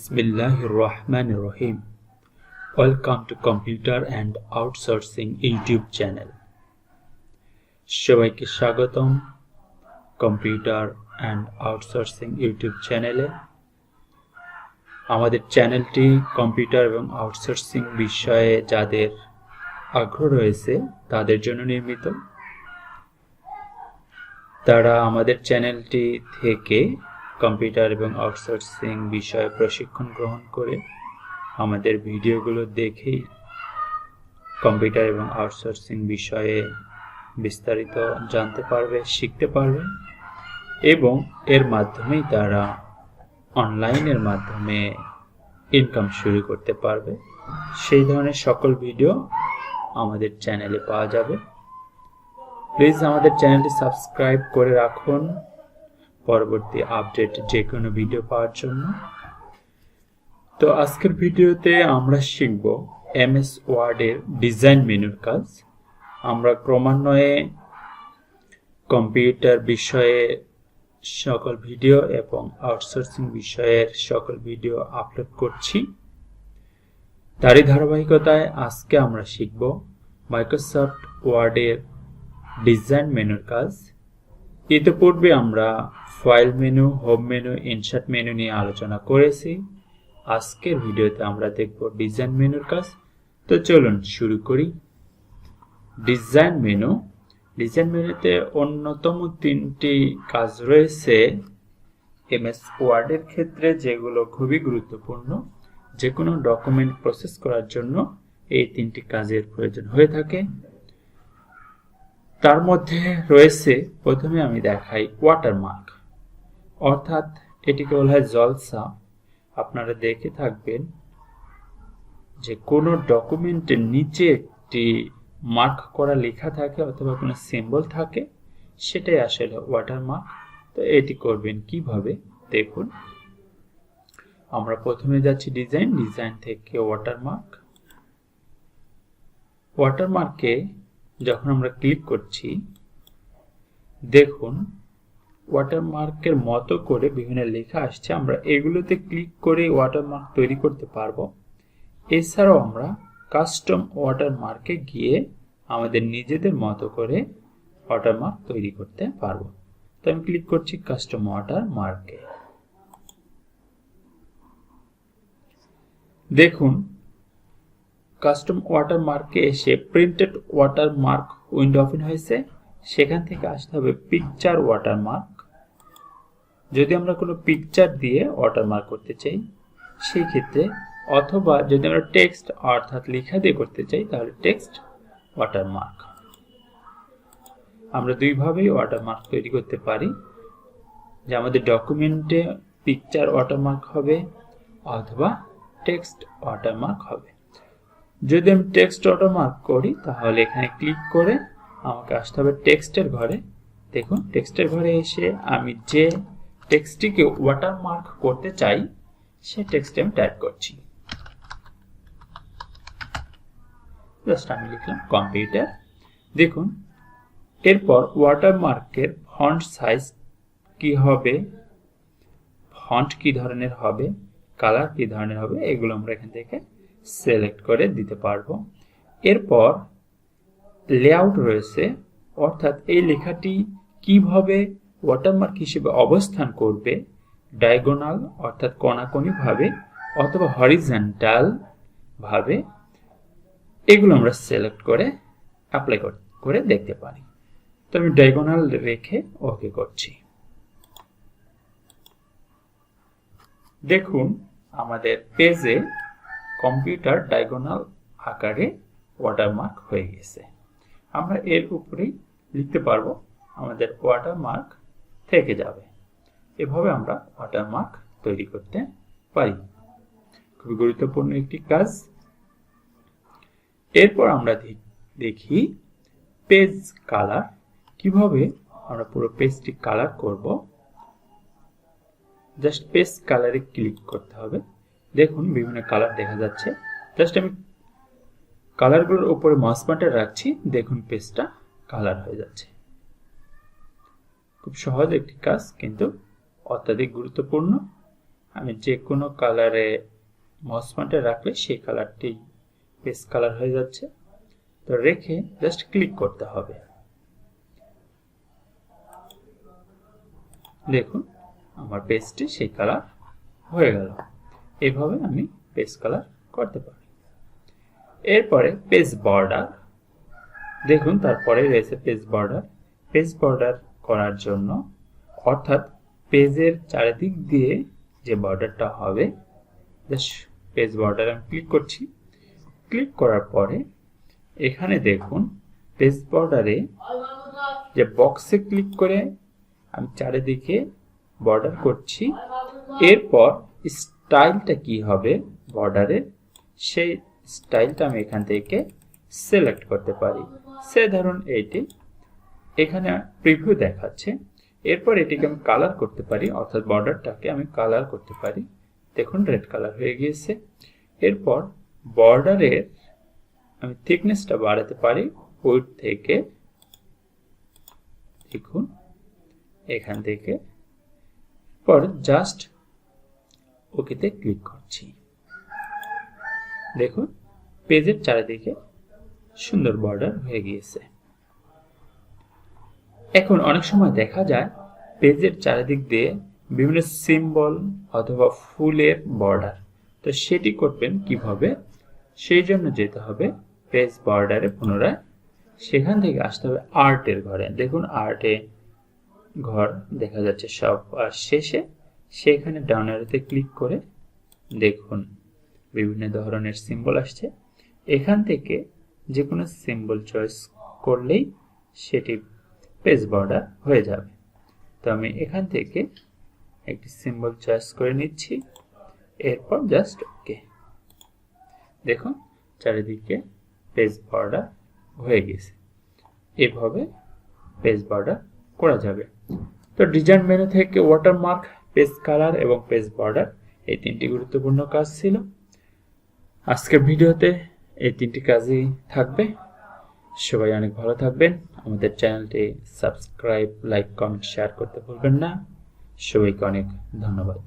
Bismillahirrahmanirrahim. Welcome to Computer and Outsourcing YouTube channel. সবাইকে স্বাগতম computer and outsourcing YouTube চ্যানেলে। আমাদের চ্যানেলটি কম্পিউটার এবং আউটসোর্সিং বিষয়ে যাদের আগ্রহ রয়েছে তাদের জন্য নির্মিত। তারা আমাদের চ্যানেলটি থেকে কম্পিউটার এবং আউটসোর্সিং বিষয়ে প্রশিক্ষণ গ্রহণ করে আমাদের ভিডিওগুলো দেখেই কম্পিউটার এবং আউটসোর্সিং বিষয়ে বিস্তারিত জানতে পারবে, শিখতে পারবে এবং এর মাধ্যমেই তারা অনলাইনের মাধ্যমে ইনকাম শুরু করতে পারবে। সেই ধরনের সকল ভিডিও আমাদের চ্যানেলে পাওয়া যাবে। প্লিজ আমাদের চ্যানেলটি সাবস্ক্রাইব করে রাখুন পরবর্তী আপডেট যে কোনো ভিডিও পাওয়ার জন্য। তো আজকের ভিডিওতে আমরা শিখব এমএস ওয়ার্ডের ডিজাইন মেনুর কাজ। আমরা ক্রমান্বয়ে কম্পিউটার বিষয়ে সকল ভিডিও এবং আউটসোর্সিং বিষয়ের সকল ভিডিও আপলোড করছি। তারই ধারাবাহিকতায় আজকে আমরা শিখব মাইক্রোসফট ওয়ার্ডের ডিজাইন মেনুর কাজ। ইতিপূর্বে আমরা file menu, home menu, insert menu নিয়ে আলোচনা করেছি। আজকের ভিডিওতে আমরা দেখব ডিজাইন মেনুর কাজ। তো চলুন শুরু করি। Design menu. ডিজাইন মেনুতে অন্যতম তিনটি কাজ রয়েছে এমএস ওয়ার্ডের ক্ষেত্রে, যেগুলো খুবই গুরুত্বপূর্ণ। যে কোনো ডকুমেন্ট প্রসেস করার জন্য এই তিনটি কাজের প্রয়োজন হয়ে থাকে। তার মধ্যে রয়েছে, প্রথমে আমি দেখাই ওয়াটারমার্ক, অর্থাৎ এটিকে বলা হয় জলসা। আপনারা দেখে থাকবেন যে কোনো ডকুমেন্টের নিচে একটি মার্ক করা লেখা থাকে অথবা কোনো সিম্বল থাকে, সেটাই আসলে ওয়াটারমার্ক। তো এটি করবেন কিভাবে দেখুন। আমরা প্রথমে যাচ্ছি ডিজাইন থেকে ওয়াটারমার্ক। ওয়াটারমার্কে যখন আমরা ক্লিক করছি, দেখুন ওয়াটারমার্কের মতো করে বিভিন্ন লেখা আসছে। আমরা এগুলোতে ক্লিক করে ওয়াটারমার্ক তৈরি করতে পারবো। এছাড়াও আমরা কাস্টম ওয়াটারমার্কে গিয়ে আমাদের নিজেদের মতো করে ওয়াটারমার্ক তৈরি করতে পারবো। তো আমি ক্লিক করছি কাস্টম ওয়াটারমার্কে। দেখুন কাস্টম ওয়াটারমার্কে এসে প্রিন্টেড ওয়াটারমার্ক উইন্ডো ওপেন হয়েছে। সেখান থেকে আসতে হবে পিকচার ওয়াটারমার্ক। যদি আমরা কোনো পিকচার দিয়ে ওয়াটারমার্ক করতে চাই সেই ক্ষেত্রে, অথবা যদি আমরা টেক্সট অর্থাৎ লেখা দিয়ে করতে চাই তাহলে টেক্সট ওয়াটারমার্ক। আমরা দুইভাবেই ওয়াটারমার্ক তৈরি করতে পারি, যে আমাদের ডকুমেন্টে পিকচার ওয়াটারমার্ক হবে অথবা টেক্সট ওয়াটারমার্ক হবে। যদি আমি টেক্সট ওয়াটারমার্ক করি তাহলে এখানে ক্লিক করে আমাকে আসতে হবে টেক্সটের ঘরে। দেখুন টেক্সটের ঘরে এসে আমি যে টেক্সটটিকে ওয়াটারমার্ক করতে চাই সে টেক্সটে আমি টাইপ করছি। জাস্ট আমি লিখলাম কম্পিউটার। দেখুন এরপর ওয়াটারমার্কের ফন্ট সাইজ কি হবে, ফন্ট কি ধরনের হবে, কালার কি ধরনের হবে, এগুলো আমরা এখান থেকে সিলেক্ট করে দিতে পারবো। এরপর লেআউট রয়েছে, অর্থাৎ এই লেখাটি কিভাবে ওয়াটারমার্ক হিসেবে অবস্থান করবে, ডায়াগোনাল অর্থাৎ কোণাকোণি ভাবে অথবা হরিজন্টাল ভাবে, এগুলো আমরা সিলেক্ট করে অ্যাপ্লাই করে দেখতে পারি। তো আমি ডায়াগোনাল রেখে ওকে করছি। দেখুন আমাদের পেজে কম্পিউটার ডায়াগোনাল আকারে ওয়াটারমার্ক হয়ে গেছে। আমরা এর উপরেই লিখতে পারবো, আমাদের ওয়াটারমার্ক থেকে যাবে। এভাবে আমরা ওয়াটারমার্ক তৈরি করতে পারি। খুবই গুরুত্বপূর্ণ একটি কাজ। এরপর আমরা দেখি পেজ কালার। কিভাবে আমরা পুরো পেজটি কালার করব। জাস্ট পেজ কালারে ক্লিক করতে হবে। দেখুন বিভিন্ন কালার দেখা যাচ্ছে। জাস্ট আমি কালারগুলোর উপরে মাউস পয়েন্টার রাখছি, দেখুন পেজটা কালার হয়ে যাচ্ছে। খুব সহজ একটি কাজ, কিন্তু অত্যাধিক গুরুত্বপূর্ণ। আমি যে কোনো কালারে মাউস পয়েন্টার রাখলে সেই কালারটি পেজ কালার হয়ে যাচ্ছে। তো রেখে জাস্ট ক্লিক করতে হবে। দেখুন আমার পেজটি সেই কালার হয়ে গেল। এইভাবে আমি পেজ কালার করতে পারি। এরপরে পেজ বর্ডার, দেখুন তারপরে রয়েছে পেজ বর্ডার। পেজ বর্ডার করার জন্য অর্থাৎ পেজের চারিদিক দিয়ে যে বর্ডারটা হবে, জাস্ট পেজ বর্ডার আমি ক্লিক করছি। ক্লিক করার পরে এখানে দেখুন পেজ বর্ডারে যে বক্সে ক্লিক করে আমি চারিদিকে বর্ডার করছি। এরপর স্টাইলটা কি হবে বর্ডারের, সেই স্টাইলটা আমি এখান থেকে সিলেক্ট করতে পারি। সে ধরুন এইটি এখানে প্রিভিউ দেখাচ্ছে। এরপর এটিকে আমি কালার করতে পারি, অর্থাৎ বর্ডারটাকে আমি কালার করতে পারি। দেখুন রেড কালার হয়ে গিয়েছে। এরপর বর্ডারের আমি থিকনেসটা বাড়াতে পারি উইড থেকে, দেখুন এখান থেকে। পর জাস্ট ওকেতে ক্লিক করছি। দেখুন পেজের চারিদিকে সুন্দর বর্ডার হয়ে গিয়েছে। এখন অনেক সময় দেখা যায় পেজের চারিদিক দিয়ে বিভিন্ন সিম্বল অথবা ফুলের বর্ডার। তো সেটি করবেন কিভাবে, সেই জন্য যেতে হবে পেজ বর্ডারে পুনরায়। সেখান থেকে আসতে হবে আর্টের ঘরে। দেখুন আর্টে ঘর দেখা যাচ্ছে সব শেষে। সেখানে ডাউন অ্যারোতে ক্লিক করে দেখুন বিভিন্ন ধরনের সিম্বল আসছে। এখান থেকে যে কোনো সিম্বল চয়েস করলেই সেটি পেজ বর্ডার হয়ে যাবে। তো আমি এখান থেকে একটি সিম্বল চয়েস করে নিচ্ছি। এরপর জাস্ট ওকে। দেখুন চারিদিকে পেজ বর্ডার হয়ে গেছে। এভাবে পেজ বর্ডার করা যাবে। তো ডিজাইন মেনু থেকে ওয়াটারমার্ক, পেজ কালার এবং পেজ বর্ডার এই তিনটি গুরুত্বপূর্ণ কাজ ছিল। আজকের ভিডিওতে এই তিনটি কাজই থাকবে। সবাই অনেক ভালো থাকবেন। আমাদের চ্যানেলটি সাবস্ক্রাইব, লাইক, কমেন্ট, শেয়ার করতে ভুলবেন না। সবাইকে অনেক ধন্যবাদ।